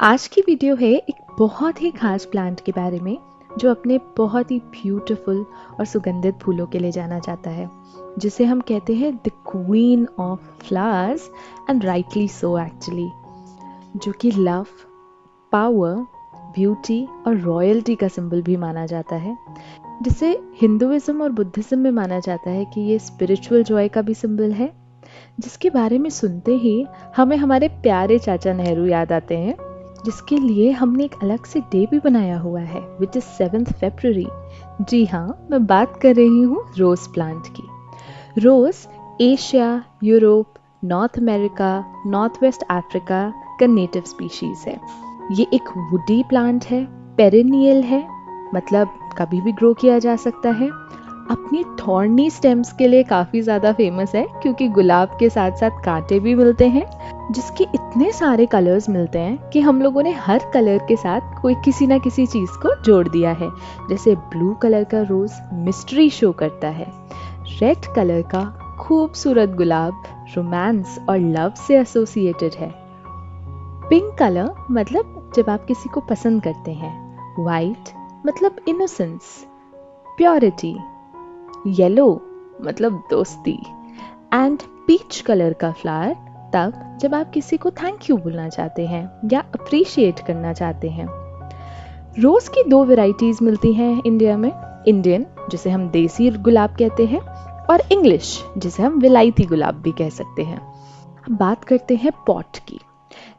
आज की वीडियो है एक बहुत ही खास प्लांट के बारे में जो अपने बहुत ही ब्यूटीफुल और सुगंधित फूलों के लिए जाना जाता है, जिसे हम कहते हैं the queen of flowers and rightly so actually, जो कि लव, पावर, ब्यूटी और रॉयल्टी का सिंबल भी माना जाता है, जिसे हिंदुइज्म और बुद्धिज्म में माना जाता है कि ये स्पिरिचुअल जॉय का भी सिंबल है, जिसके बारे में सुनते ही हमें हमारे प्यारे चाचा नेहरू याद आते हैं, जिसके लिए हमने एक अलग से डे भी बनाया हुआ है विच इज 7 फरवरी। जी हाँ, मैं बात कर रही हूँ रोज प्लांट की। Rose Asia, Europe, North America, North West Africa का नेटिव स्पीशीज है। ये एक वुडी प्लांट है, पेरिनियल है, मतलब कभी भी ग्रो किया जा सकता है। अपनी थॉर्नी स्टेम्स के लिए काफ़ी ज़्यादा फेमस है क्योंकि गुलाब के साथ साथ कांटे भी मिलते हैं, जिसके इतने सारे कलर्स मिलते हैं कि हम लोगों ने हर कलर के साथ कोई किसी ना किसी चीज़ को जोड़ दिया है। जैसे ब्लू कलर का रोज़ मिस्ट्री शो करता है, रेड कलर का खूबसूरत गुलाब रोमांस और लव से एसोसिएटेड है, पिंक कलर मतलब जब आप किसी को पसंद करते हैं, वाइट मतलब इनोसेंस, प्योरिटी, येलो मतलब दोस्ती एंड पीच कलर का फ्लावर तब जब आप किसी को थैंक यू बोलना चाहते हैं या अप्रिशिएट करना चाहते हैं। रोज की 2 वैरायटीज मिलती हैं इंडिया में, इंडियन जिसे हम देसी गुलाब कहते हैं और इंग्लिश जिसे हम विलायती गुलाब भी कह सकते हैं। अब बात करते हैं पॉट की।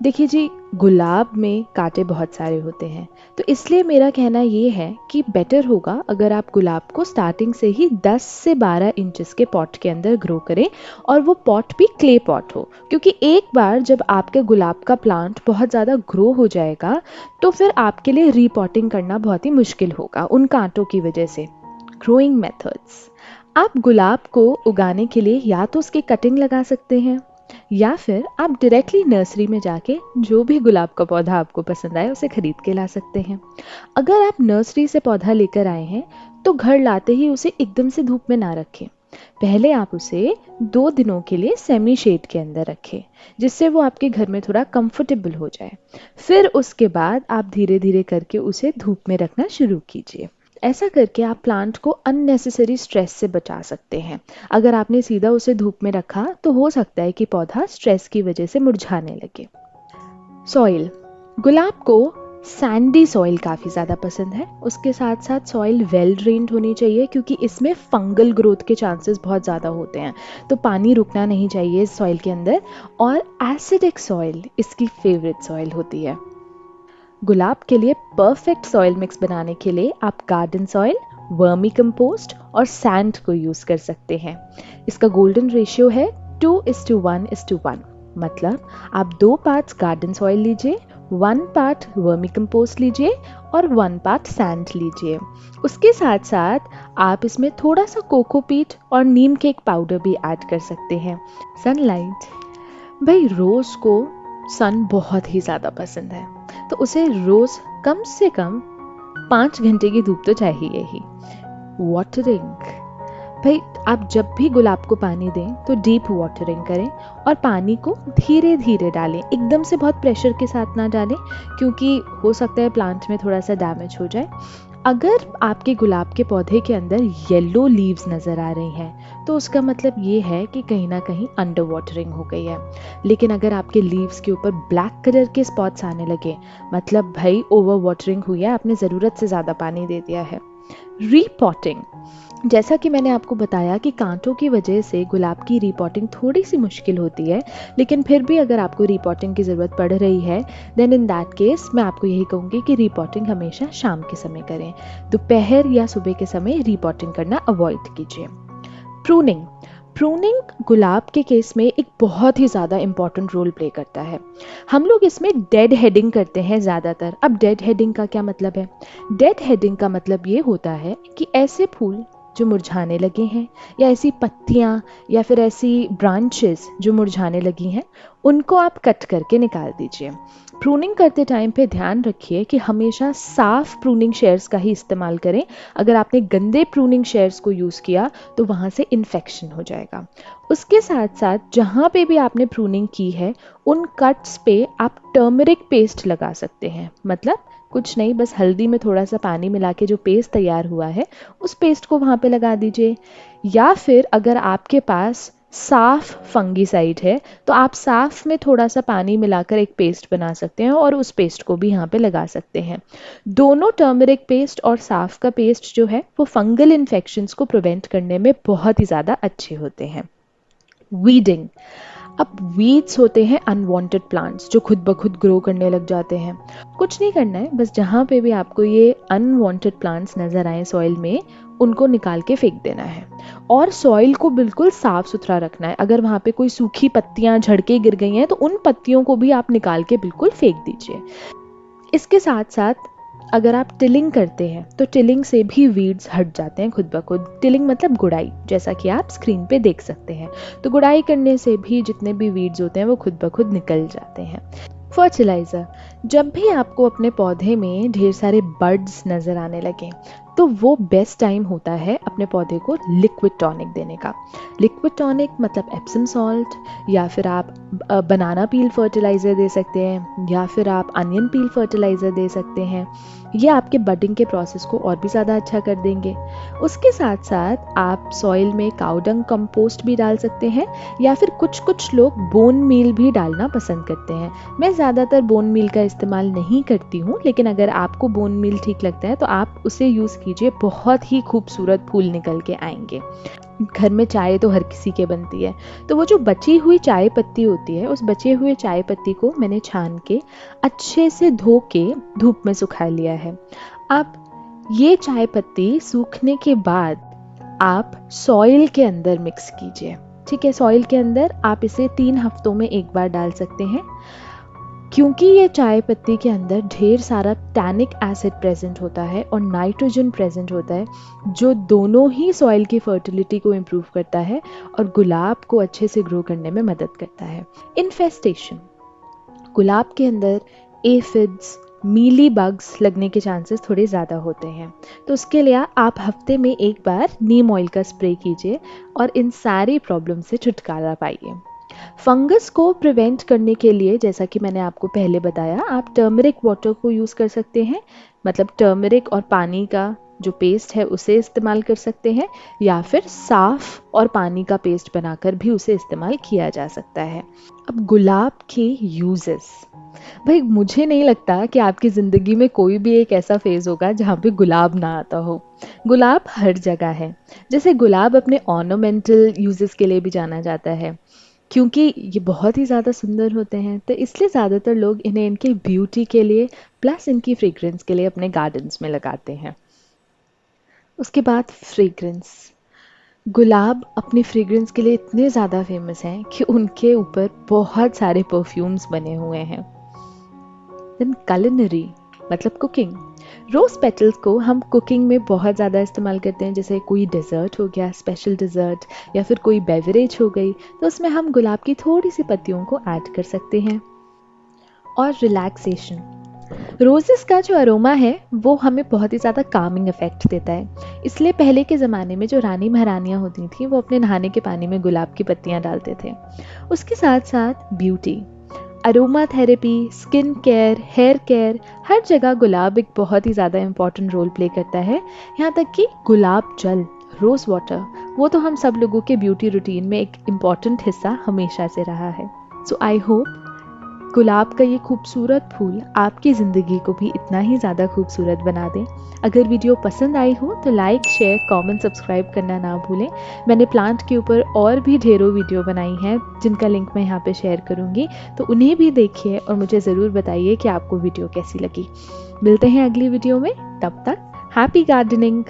देखिए जी, गुलाब में कांटे बहुत सारे होते हैं, तो इसलिए मेरा कहना ये है कि बेटर होगा अगर आप गुलाब को स्टार्टिंग से ही 10 से 12 इंचेस के पॉट के अंदर ग्रो करें और वो पॉट भी क्ले पॉट हो, क्योंकि एक बार जब आपके गुलाब का प्लांट बहुत ज़्यादा ग्रो हो जाएगा तो फिर आपके लिए रीपॉटिंग करना बहुत ही मुश्किल होगा उन कांटों की वजह से। ग्रोइंग मेथड्स, आप गुलाब को उगाने के लिए या तो उसकी कटिंग लगा सकते हैं या फिर आप डायरेक्टली नर्सरी में जाके जो भी गुलाब का पौधा आपको पसंद आए उसे खरीद के ला सकते हैं। अगर आप नर्सरी से पौधा लेकर आए हैं तो घर लाते ही उसे एकदम से धूप में ना रखें, पहले आप उसे 2 दिनों के लिए सेमी शेड के अंदर रखें, जिससे वो आपके घर में थोड़ा कंफर्टेबल हो जाए। फिर उसके बाद आप धीरे धीरे करके उसे धूप में रखना शुरू कीजिए। ऐसा करके आप प्लांट को अननेसेसरी स्ट्रेस से बचा सकते हैं। अगर आपने सीधा उसे धूप में रखा तो हो सकता है कि पौधा स्ट्रेस की वजह से मुरझाने लगे। सॉइल, गुलाब को सैंडी सॉइल काफ़ी ज़्यादा पसंद है, उसके साथ साथ सॉइल वेल ड्रेन्ड होनी चाहिए क्योंकि इसमें फंगल ग्रोथ के चांसेस बहुत ज़्यादा होते हैं, तो पानी रुकना नहीं चाहिए इस सॉइल के अंदर। और एसिडिक सॉइल इसकी फेवरेट सॉइल होती है। गुलाब के लिए परफेक्ट सॉइल मिक्स बनाने के लिए आप गार्डन सॉइल, वर्मी कंपोस्ट और सैंड को यूज कर सकते हैं। इसका गोल्डन रेशियो है 2:1:1, मतलब आप 2 पार्ट्स गार्डन सॉइल लीजिए, 1 पार्ट वर्मी कंपोस्ट लीजिए और 1 पार्ट सैंड लीजिए। उसके साथ साथ आप इसमें थोड़ा सा कोकोपीट और नीम केक पाउडर भी ऐड कर सकते हैं। सनलाइट, भाई रोज को सन बहुत ही ज़्यादा पसंद है, तो उसे रोज कम से कम 5 घंटे की धूप तो चाहिए ही। वाटरिंग, भाई आप जब भी गुलाब को पानी दें तो डीप वाटरिंग करें और पानी को धीरे धीरे डालें, एकदम से बहुत प्रेशर के साथ ना डालें क्योंकि हो सकता है प्लांट में थोड़ा सा डैमेज हो जाए। अगर आपके गुलाब के पौधे के अंदर येलो लीव्स नज़र आ रही हैं तो उसका मतलब ये है कि कहीं ना कहीं अंडर वाटरिंग हो गई है। लेकिन अगर आपके लीव्स के ऊपर ब्लैक कलर के स्पॉट्स आने लगे, मतलब भाई ओवर वाटरिंग हुई है, आपने ज़रूरत से ज़्यादा पानी दे दिया है। रीपॉटिंग, जैसा कि मैंने आपको बताया कि कांटों की वजह से गुलाब की रीपॉटिंग थोड़ी सी मुश्किल होती है, लेकिन फिर भी अगर आपको रीपॉटिंग की ज़रूरत पड़ रही है देन इन दैट केस मैं आपको यही कहूँगी कि रीपॉटिंग हमेशा शाम के समय करें, दोपहर या सुबह के समय रीपॉटिंग करना अवॉइड कीजिए। प्रूनिंग, प्रूनिंग गुलाब के केस में एक बहुत ही ज़्यादा इंपॉर्टेंट रोल प्ले करता है। हम लोग इसमें डेड हेडिंग करते हैं ज़्यादातर। अब डेड हेडिंग का क्या मतलब है? डेड हेडिंग का मतलब ये होता है कि ऐसे फूल जो मुरझाने लगे हैं या ऐसी पत्तियां या फिर ऐसी ब्रांचेस जो मुरझाने लगी हैं उनको आप कट करके निकाल दीजिए। प्रूनिंग करते टाइम पे ध्यान रखिए कि हमेशा साफ प्रूनिंग शेयर्स का ही इस्तेमाल करें। अगर आपने गंदे प्रूनिंग शेयर्स को यूज़ किया तो वहाँ से इन्फेक्शन हो जाएगा। उसके साथ साथ जहाँ पे भी आपने प्रूनिंग की है उन कट्स पे आप टर्मरिक पेस्ट लगा सकते हैं। मतलब कुछ नहीं, बस हल्दी में थोड़ा सा पानी मिला के जो पेस्ट तैयार हुआ है उस पेस्ट को वहाँ पे लगा दीजिए। या फिर अगर आपके पास साफ फंगीसाइड है तो आप साफ में थोड़ा सा पानी मिलाकर एक पेस्ट बना सकते हैं और उस पेस्ट को भी यहाँ पे लगा सकते हैं। दोनों टर्मरिक पेस्ट और साफ का पेस्ट जो है वो फंगल इन्फेक्शंस को प्रिवेंट करने में बहुत ही ज़्यादा अच्छे होते हैं। वीडिंग। अब वीड्स होते हैं अनवांटेड प्लांट्स जो खुद ब खुद ग्रो करने लग जाते हैं। कुछ नहीं करना है, बस जहाँ पे भी आपको ये अनवांटेड प्लांट्स नज़र आए सॉइल में उनको निकाल के फेंक देना है और सॉइल को बिल्कुल साफ सुथरा रखना है। अगर वहाँ पे कोई सूखी पत्तियाँ झड़ के गिर गई हैं तो उन पत्तियों को भी आप निकाल के बिल्कुल फेंक दीजिए। इसके साथ साथ अगर आप टिलिंग करते हैं तो टिलिंग से भी वीड्स हट जाते हैं खुद ब खुद। टिलिंग मतलब गुड़ाई, जैसा कि आप स्क्रीन पे देख सकते हैं। तो गुड़ाई करने से भी जितने भी वीड्स होते हैं वो खुद ब खुद निकल जाते हैं। फर्टिलाइज़र। जब भी आपको अपने पौधे में ढेर सारे बड्स नज़र आने लगे तो वो बेस्ट टाइम होता है अपने पौधे को लिक्विड टॉनिक देने का। लिक्विड टॉनिक मतलब एप्सम सॉल्ट, या फिर आप बनाना पील फर्टिलाइज़र दे सकते हैं, या फिर आप अनियन पील फर्टिलाइज़र दे सकते हैं। ये आपके बडिंग के प्रोसेस को और भी ज़्यादा अच्छा कर देंगे। उसके साथ साथ आप सॉइल में काउडंग कंपोस्ट भी डाल सकते हैं, या फिर कुछ लोग बोन मील भी डालना पसंद करते हैं। मैं ज़्यादातर बोन मील का इस्तेमाल नहीं करती हूँ, लेकिन अगर आपको बोन मील ठीक लगता है तो आप उसे यूज़ कीजिए। बहुत ही खूबसूरत फूल निकल के आएंगे। घर में चाय तो हर किसी के बनती है, तो वो जो बची हुई चाय पत्ती होती है उस बचे हुए चाय पत्ती को मैंने छान के अच्छे से धो के धूप में सुखा लिया है। अब ये चाय पत्ती सूखने के बाद आप सॉइल के अंदर मिक्स कीजिए। ठीक है, सॉइल के अंदर आप इसे 3 हफ्तों में एक बार डाल सकते हैं। क्योंकि ये चाय पत्ती के अंदर ढेर सारा टैनिक एसिड प्रेजेंट होता है और नाइट्रोजन प्रेजेंट होता है, जो दोनों ही सॉइल की फर्टिलिटी को इम्प्रूव करता है और गुलाब को अच्छे से ग्रो करने में मदद करता है। इन्फेस्टेशन। गुलाब के अंदर एफिड्स, मीली बग्स लगने के चांसेस थोड़े ज़्यादा होते हैं, तो उसके लिए आप हफ्ते में एक बार नीम ऑयल का स्प्रे कीजिए और इन सारी प्रॉब्लम से छुटकारा पाइए। फंगस को प्रिवेंट करने के लिए, जैसा कि मैंने आपको पहले बताया, आप टर्मरिक वाटर को यूज़ कर सकते हैं। मतलब टर्मरिक और पानी का जो पेस्ट है उसे इस्तेमाल कर सकते हैं, या फिर साफ और पानी का पेस्ट बनाकर भी उसे इस्तेमाल किया जा सकता है। अब गुलाब के यूजेस। भाई मुझे नहीं लगता कि आपकी ज़िंदगी में कोई भी एक ऐसा फेज़ होगा जहाँ पे गुलाब ना आता हो। गुलाब हर जगह है। जैसे गुलाब अपने ऑर्नामेंटल यूजेस के लिए भी जाना जाता है, क्योंकि ये बहुत ही ज़्यादा सुंदर होते हैं, तो इसलिए ज़्यादातर लोग इन्हें इनकी ब्यूटी के लिए प्लस इनकी फ्रेग्रेंस के लिए अपने गार्डन्स में लगाते हैं। उसके बाद फ्रेग्रेंस। गुलाब अपनी फ्रेग्रेंस के लिए इतने ज़्यादा फेमस हैं कि उनके ऊपर बहुत सारे परफ्यूम्स बने हुए हैं। देन culinary मतलब कुकिंग। रोज़ पेटल्स को हम कुकिंग में बहुत ज़्यादा इस्तेमाल करते हैं। जैसे कोई डेज़र्ट हो गया, स्पेशल डेज़र्ट, या फिर कोई बेवरेज हो गई, तो उसमें हम गुलाब की थोड़ी सी पत्तियों को ऐड कर सकते हैं। और रिलैक्सेशन। रोजेस का जो अरोमा है वो हमें बहुत ही ज़्यादा कामिंग इफेक्ट देता है। इसलिए पहले के ज़माने में जो रानी महारानियाँ होती थी वो अपने नहाने के पानी में गुलाब की पत्तियाँ डालते थे। उसके साथ साथ beauty, aromatherapy, skin care, hair care, हर जगह गुलाब एक बहुत ही ज़्यादा इम्पॉर्टेंट रोल प्ले करता है। यहाँ तक कि गुलाब जल, रोज़ वाटर, वो तो हम सब लोगों के ब्यूटी रूटीन में एक इम्पॉर्टेंट हिस्सा हमेशा से रहा है। सो आई होप गुलाब का ये खूबसूरत फूल आपकी ज़िंदगी को भी इतना ही ज़्यादा खूबसूरत बना दें। अगर वीडियो पसंद आई हो तो लाइक, शेयर, कमेंट, सब्सक्राइब करना ना भूलें। मैंने प्लांट के ऊपर और भी ढेरों वीडियो बनाई हैं जिनका लिंक मैं यहाँ पे शेयर करूँगी, तो उन्हें भी देखिए और मुझे ज़रूर बताइए कि आपको वीडियो कैसी लगी। मिलते हैं अगली वीडियो में, तब तक हैप्पी गार्डनिंग।